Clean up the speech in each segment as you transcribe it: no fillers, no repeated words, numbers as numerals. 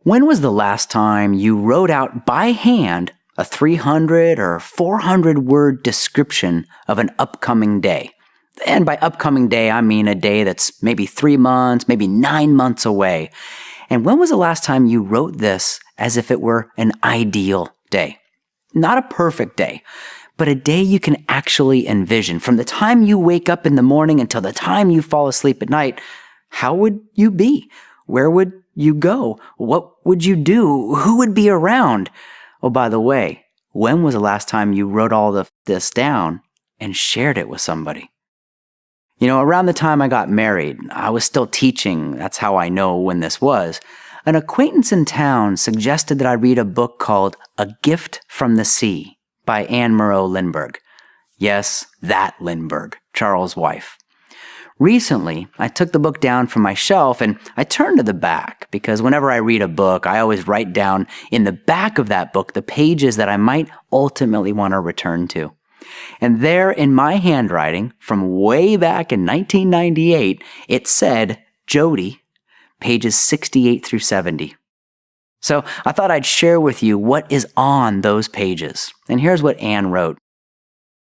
When was the last time you wrote out by hand a 300 or 400 word description of an upcoming day? And by upcoming day, I mean a day that's maybe 3 months, maybe 9 months away. And when was the last time you wrote this as if it were an ideal day? Not a perfect day, but a day you can actually envision. From the time you wake up in the morning until the time you fall asleep at night, how would you be? Where would you go? What would you do? Who would be around? Oh, by the way, when was the last time you wrote all of this down and shared it with somebody? Around the time I got married, I was still teaching. That's how I know when this was. An acquaintance in town suggested that I read a book called A Gift from the Sea by Anne Moreau Lindbergh. Yes, that Lindbergh, Charles' wife. Recently, I took the book down from my shelf and I turned to the back because whenever I read a book, I always write down in the back of that book the pages that I might ultimately want to return to. And there in my handwriting from way back in 1998, it said, Jody, pages 68 through 70. So I thought I'd share with you what is on those pages. And here's what Anne wrote.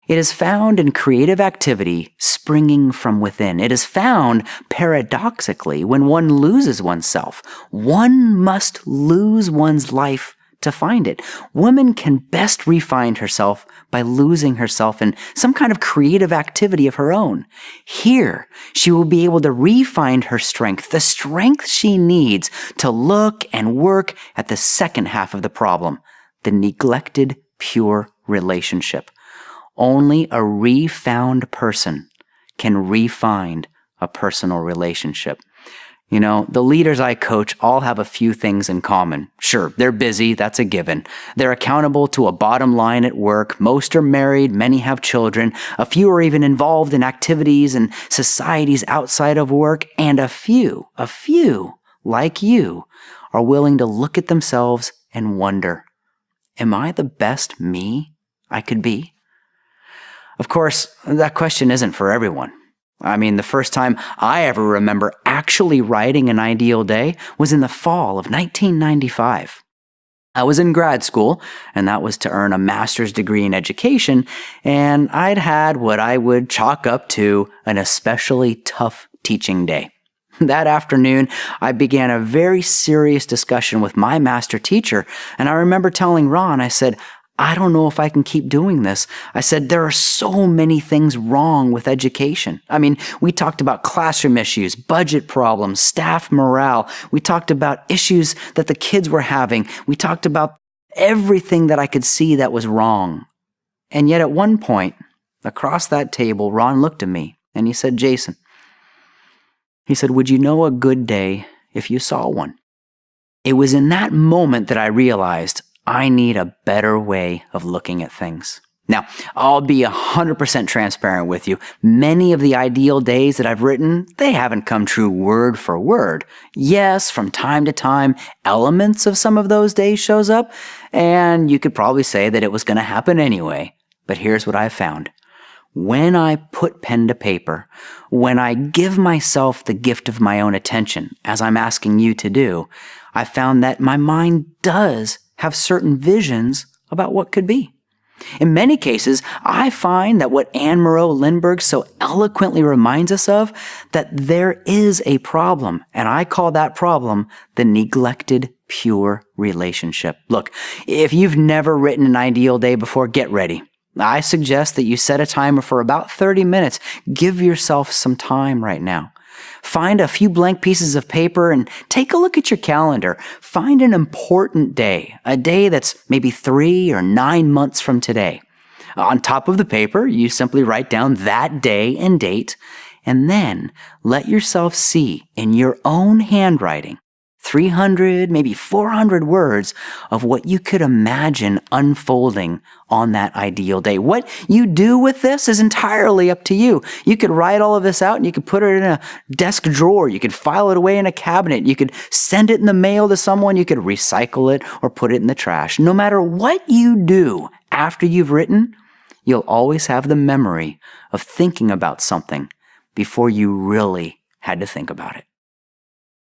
It is found in creative activity springing from within. It is found, paradoxically, when one loses oneself. One must lose one's life to find it. Woman can best re-find herself by losing herself in some kind of creative activity of her own. Here, she will be able to re-find her strength, the strength she needs to look and work at the second half of the problem, the neglected, pure relationship. Only a re-found person can re-find a personal relationship. The leaders I coach all have a few things in common. Sure, they're busy, that's a given. They're accountable to a bottom line at work. Most are married, many have children. A few are even involved in activities and societies outside of work. And a few, like you, are willing to look at themselves and wonder, am I the best me I could be? Of course, that question isn't for everyone. The first time I ever remember actually writing an ideal day was in the fall of 1995. I was in grad school, and that was to earn a master's degree in education, and I'd had what I would chalk up to an especially tough teaching day. That afternoon, I began a very serious discussion with my master teacher, and I remember telling Ron, I said, I don't know if I can keep doing this. I said, there are so many things wrong with education. We talked about classroom issues, budget problems, staff morale. We talked about issues that the kids were having. We talked about everything that I could see that was wrong. And yet at one point, across that table, Ron looked at me and he said, Jason, he said, would you know a good day if you saw one? It was in that moment that I realized I need a better way of looking at things. Now, I'll be 100% transparent with you. Many of the ideal days that I've written, they haven't come true word for word. Yes, from time to time, elements of some of those days shows up, and you could probably say that it was going to happen anyway. But here's what I've found. When I put pen to paper, when I give myself the gift of my own attention, as I'm asking you to do, I found that my mind does have certain visions about what could be. In many cases, I find that what Anne Moreau Lindbergh so eloquently reminds us of, that there is a problem, and I call that problem the neglected, pure relationship. Look, if you've never written an ideal day before, get ready. I suggest that you set a timer for about 30 minutes. Give yourself some time right now. Find a few blank pieces of paper and take a look at your calendar. Find an important day, a day that's maybe 3 or 9 months from today. On top of the paper, you simply write down that day and date, and then let yourself see in your own handwriting 300, maybe 400 words of what you could imagine unfolding on that ideal day. What you do with this is entirely up to you. You could write all of this out and you could put it in a desk drawer. You could file it away in a cabinet. You could send it in the mail to someone. You could recycle it or put it in the trash. No matter what you do after you've written, you'll always have the memory of thinking about something before you really had to think about it.